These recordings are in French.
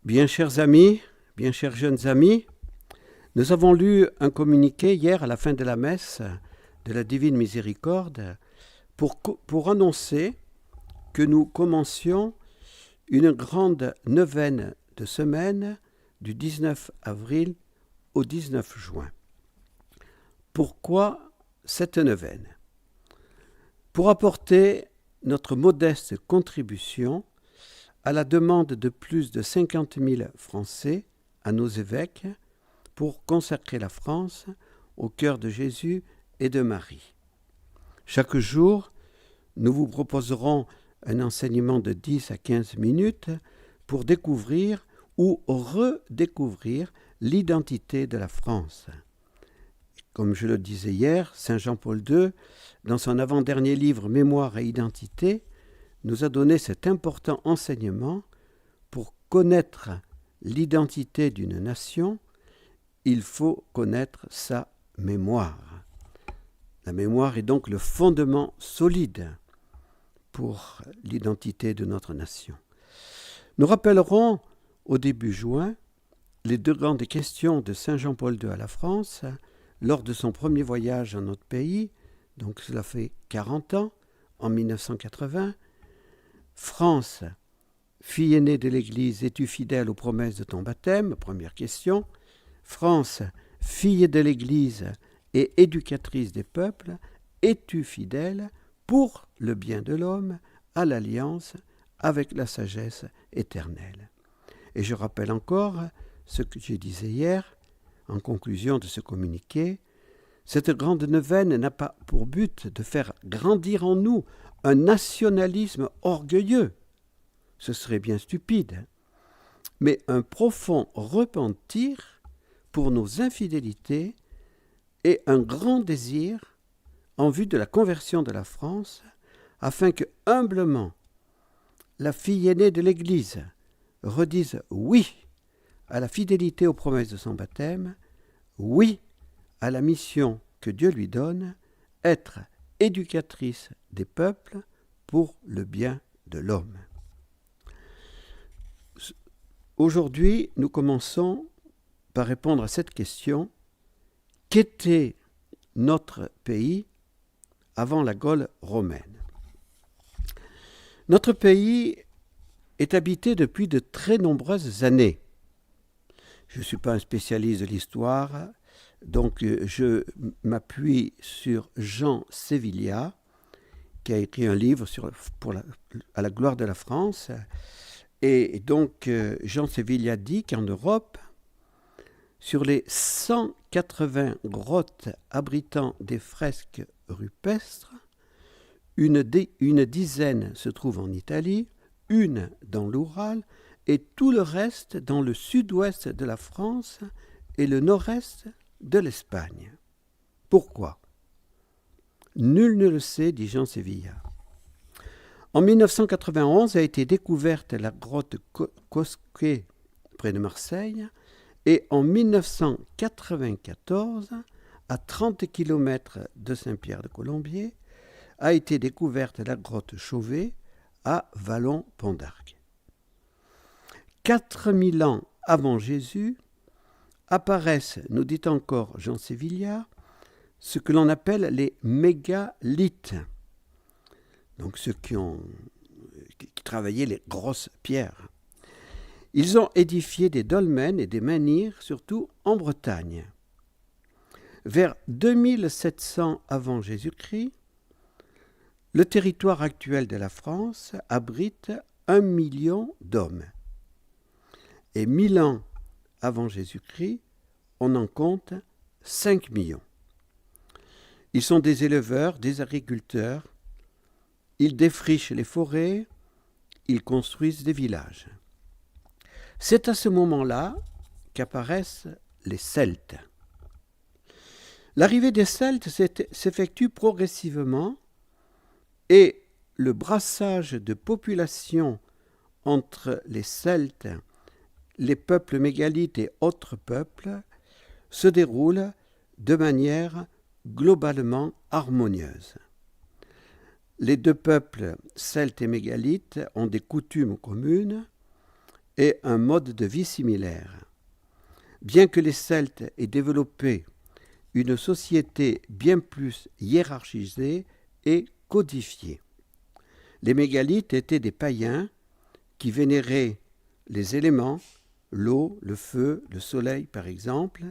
Bien chers amis, bien chers jeunes amis, nous avons lu un communiqué hier à la fin de la messe de la Divine Miséricorde pour annoncer que nous commencions une grande neuvaine de semaine du 19 avril au 19 juin. Pourquoi cette neuvaine ? Pour apporter notre modeste contribution à la demande de plus de 50 000 Français à nos évêques pour consacrer la France au cœur de Jésus et de Marie. Chaque jour, nous vous proposerons un enseignement de 10 à 15 minutes pour découvrir ou redécouvrir l'identité de la France. Comme je le disais hier, Saint Jean-Paul II, dans son avant-dernier livre « Mémoire et identité », nous a donné cet important enseignement. Pour connaître l'identité d'une nation, il faut connaître sa mémoire. La mémoire est donc le fondement solide pour l'identité de notre nation. Nous rappellerons au début juin les deux grandes questions de Saint Jean-Paul II à la France lors de son premier voyage en notre pays, donc cela fait 40 ans, en 1980. France, fille aînée de l'Église, es-tu fidèle aux promesses de ton baptême ? Première question. France, fille de l'Église et éducatrice des peuples, es-tu fidèle pour le bien de l'homme à l'alliance avec la sagesse éternelle ? Et je rappelle encore ce que je disais hier, en conclusion de ce communiqué. Cette grande neuvaine n'a pas pour but de faire grandir en nous un nationalisme orgueilleux, ce serait bien stupide, mais un profond repentir pour nos infidélités et un grand désir en vue de la conversion de la France, afin que humblement la fille aînée de l'Église redise oui à la fidélité aux promesses de son baptême, oui à la mission que Dieu lui donne, être éducatrice des peuples pour le bien de l'homme. Aujourd'hui, nous commençons par répondre à cette question. Qu'était notre pays avant la Gaule romaine ? Notre pays est habité depuis de très nombreuses années. Je ne suis pas un spécialiste de l'histoire, donc je m'appuie sur Jean Sévillia, qui a écrit un livre à la gloire de la France. Et donc Jean Sévillia dit qu'en Europe, sur les 180 grottes abritant des fresques rupestres, une dizaine se trouve en Italie, une dans l'Oural, et tout le reste dans le sud-ouest de la France et le nord-est de l'Espagne. Pourquoi ? Nul ne le sait, dit Jean Sévillia. En 1991 a été découverte la grotte Cosquet près de Marseille, et en 1994, à 30 km de Saint-Pierre-de-Colombier, a été découverte la grotte Chauvet à Vallon-Pont d'Arc. 4000 ans avant Jésus apparaissent, nous dit encore Jean Sévillia, ce que l'on appelle les mégalithes, donc ceux qui travaillaient les grosses pierres. Ils ont édifié des dolmens et des menhirs, surtout en Bretagne. Vers 2700 avant Jésus-Christ, le territoire actuel de la France abrite 1 million d'hommes. Et 1000 ans avant Jésus-Christ, on en compte 5 millions. Ils sont des éleveurs, des agriculteurs, ils défrichent les forêts, ils construisent des villages. C'est à ce moment-là qu'apparaissent les Celtes. L'arrivée des Celtes s'effectue progressivement et le brassage de population entre les Celtes, les peuples mégalithes et autres peuples se déroule de manière globalement harmonieuse. Les deux peuples, celtes et mégalithes, ont des coutumes communes et un mode de vie similaire. Bien que les Celtes aient développé une société bien plus hiérarchisée et codifiée. Les mégalithes étaient des païens qui vénéraient les éléments, l'eau, le feu, le soleil par exemple.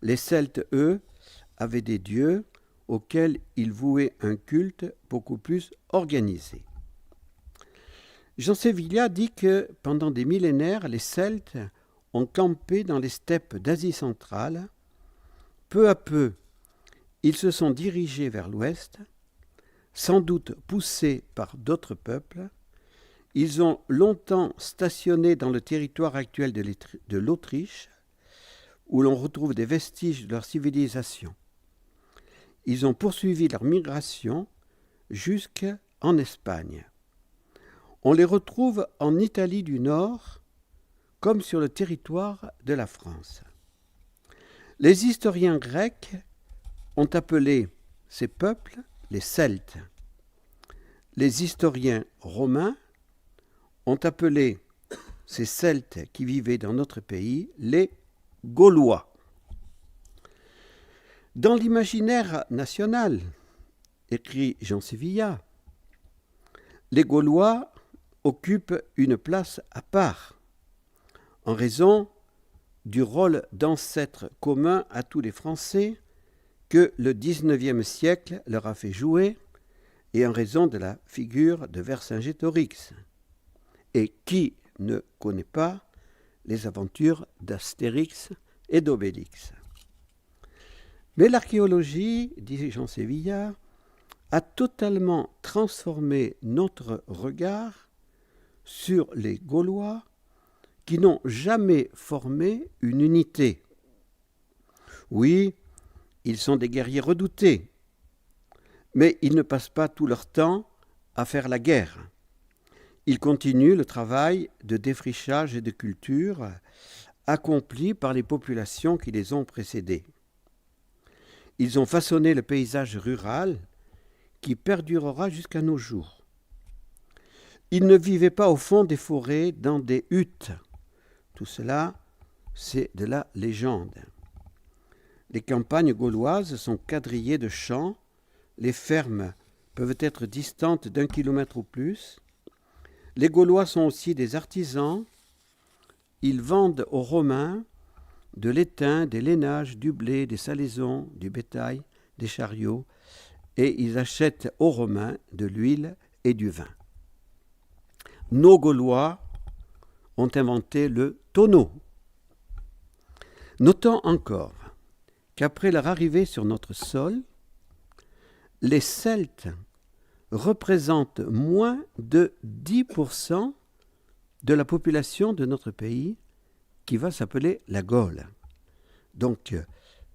Les Celtes, eux, avaient des dieux auxquels ils vouaient un culte beaucoup plus organisé. Jean Sévillia dit que pendant des millénaires, les Celtes ont campé dans les steppes d'Asie centrale. Peu à peu, ils se sont dirigés vers l'ouest, sans doute poussés par d'autres peuples. Ils ont longtemps stationné dans le territoire actuel de l'Autriche, où l'on retrouve des vestiges de leur civilisation. Ils ont poursuivi leur migration jusqu'en Espagne. On les retrouve en Italie du Nord, comme sur le territoire de la France. Les historiens grecs ont appelé ces peuples les Celtes. Les historiens romains ont appelé ces Celtes qui vivaient dans notre pays les Gaulois. Dans l'imaginaire national, écrit Jean Sévillia, les Gaulois occupent une place à part en raison du rôle d'ancêtres commun à tous les Français que le XIXe siècle leur a fait jouer et en raison de la figure de Vercingétorix. Et qui ne connaît pas les aventures d'Astérix et d'Obélix? Mais l'archéologie, dit Jean Sévillia, a totalement transformé notre regard sur les Gaulois qui n'ont jamais formé une unité. Oui, ils sont des guerriers redoutés, mais ils ne passent pas tout leur temps à faire la guerre. Ils continuent le travail de défrichage et de culture accompli par les populations qui les ont précédés. Ils ont façonné le paysage rural qui perdurera jusqu'à nos jours. Ils ne vivaient pas au fond des forêts dans des huttes. Tout cela, c'est de la légende. Les campagnes gauloises sont quadrillées de champs. Les fermes peuvent être distantes d'1 kilomètre ou plus. Les Gaulois sont aussi des artisans. Ils vendent aux Romains de l'étain, des lainages, du blé, des salaisons, du bétail, des chariots, et ils achètent aux Romains de l'huile et du vin. Nos Gaulois ont inventé le tonneau. Notons encore qu'après leur arrivée sur notre sol, les Celtes représentent moins de 10% de la population de notre pays qui va s'appeler la Gaule. Donc,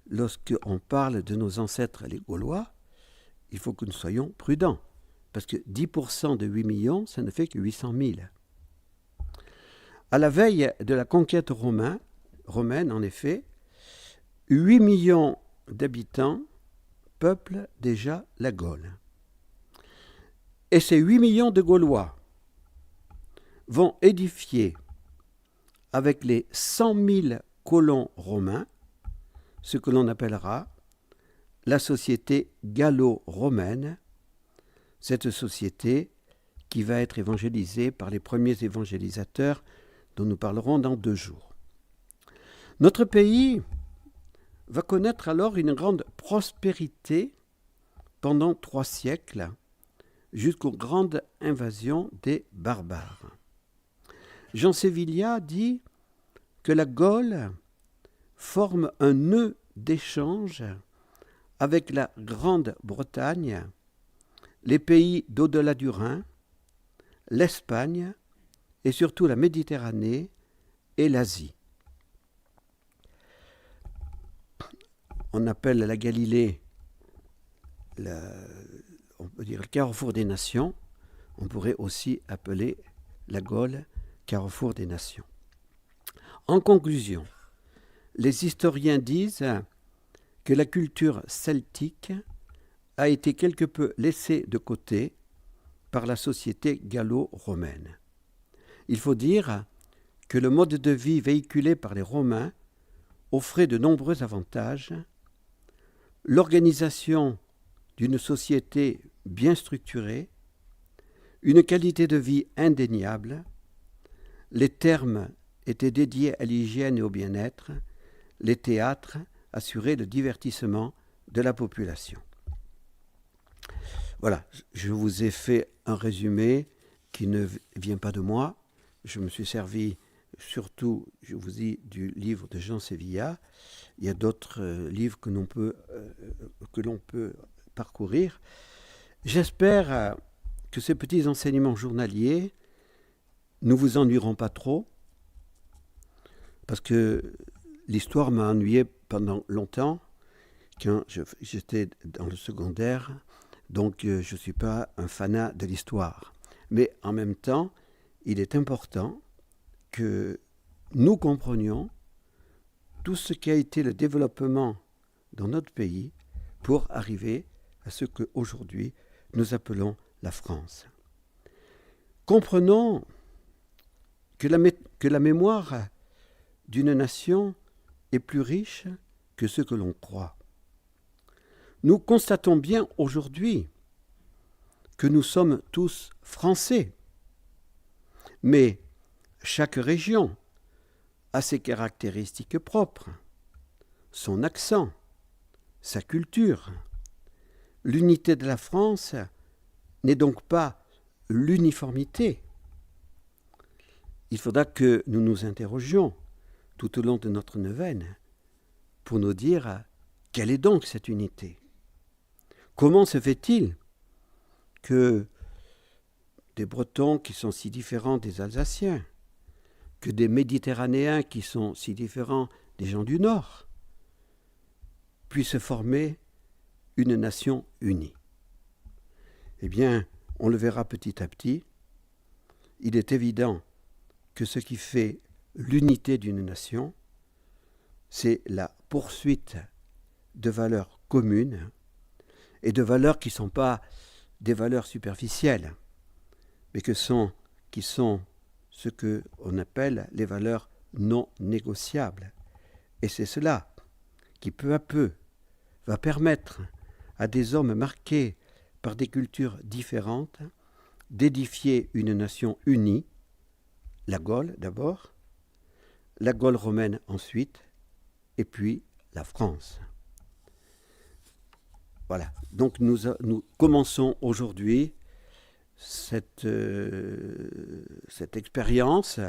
lorsqu'on parle de nos ancêtres les Gaulois, il faut que nous soyons prudents, parce que 10% de 8 millions, ça ne fait que 800 000. À la veille de la conquête romaine, en effet, 8 millions d'habitants peuplent déjà la Gaule. Et ces 8 millions de Gaulois vont édifier avec les 100 000 colons romains ce que l'on appellera la société gallo-romaine, cette société qui va être évangélisée par les premiers évangélisateurs dont nous parlerons dans 2 jours. Notre pays va connaître alors une grande prospérité pendant 3 siècles, jusqu'aux grandes invasions des barbares. Jean Sévillia dit que la Gaule forme un nœud d'échange avec la Grande-Bretagne, les pays d'au-delà du Rhin, l'Espagne et surtout la Méditerranée et l'Asie. On appelle la Galilée on peut dire le carrefour des nations. On pourrait aussi appeler la Gaule carrefour des nations. En conclusion, les historiens disent que la culture celtique a été quelque peu laissée de côté par la société gallo-romaine. Il faut dire que le mode de vie véhiculé par les Romains offrait de nombreux avantages, l'organisation d'une société bien structurée, une qualité de vie indéniable, les thermes étaient dédiés à l'hygiène et au bien-être, les théâtres assuraient le divertissement de la population. Voilà, je vous ai fait un résumé qui ne vient pas de moi. Je me suis servi surtout, je vous dis, du livre de Jean Sévilla. Il y a d'autres livres que l'on peut parcourir. J'espère que ces petits enseignements journaliers ne vous ennuieront pas trop, parce que l'histoire m'a ennuyé pendant longtemps, quand j'étais dans le secondaire, donc je ne suis pas un fanat de l'histoire. Mais en même temps, il est important que nous comprenions tout ce qui a été le développement dans notre pays pour arriver à ce qu'aujourd'hui nous appelons la France. Comprenons que la mémoire d'une nation est plus riche que ce que l'on croit. Nous constatons bien aujourd'hui que nous sommes tous français, mais chaque région a ses caractéristiques propres, son accent, sa culture. L'unité de la France n'est donc pas l'uniformité. Il faudra que nous nous interrogions tout au long de notre neuvaine pour nous dire quelle est donc cette unité. Comment se fait-il que des Bretons qui sont si différents des Alsaciens, que des Méditerranéens qui sont si différents des gens du Nord, puissent former une nation unie? Eh bien, on le verra petit à petit. Il est évident que ce qui fait l'unité d'une nation, c'est la poursuite de valeurs communes et de valeurs qui ne sont pas des valeurs superficielles, mais qui sont ce qu'on appelle les valeurs non négociables. Et c'est cela qui, peu à peu, va permettre à des hommes marqués par des cultures différentes d'édifier une nation unie, la Gaule d'abord, la Gaule romaine ensuite, et puis la France. Voilà, donc nous commençons aujourd'hui cette expérience.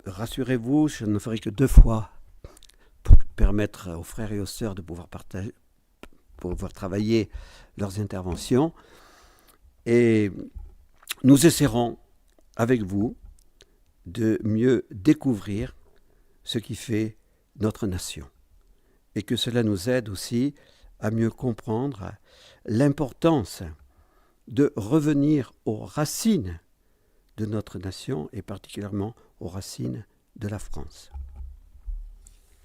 Rassurez-vous, je ne ferai que 2 fois pour permettre aux frères et aux sœurs de pouvoir travailler leurs interventions. Et nous essaierons avec vous de mieux découvrir ce qui fait notre nation. Et que cela nous aide aussi à mieux comprendre l'importance de revenir aux racines de notre nation et particulièrement aux racines de la France.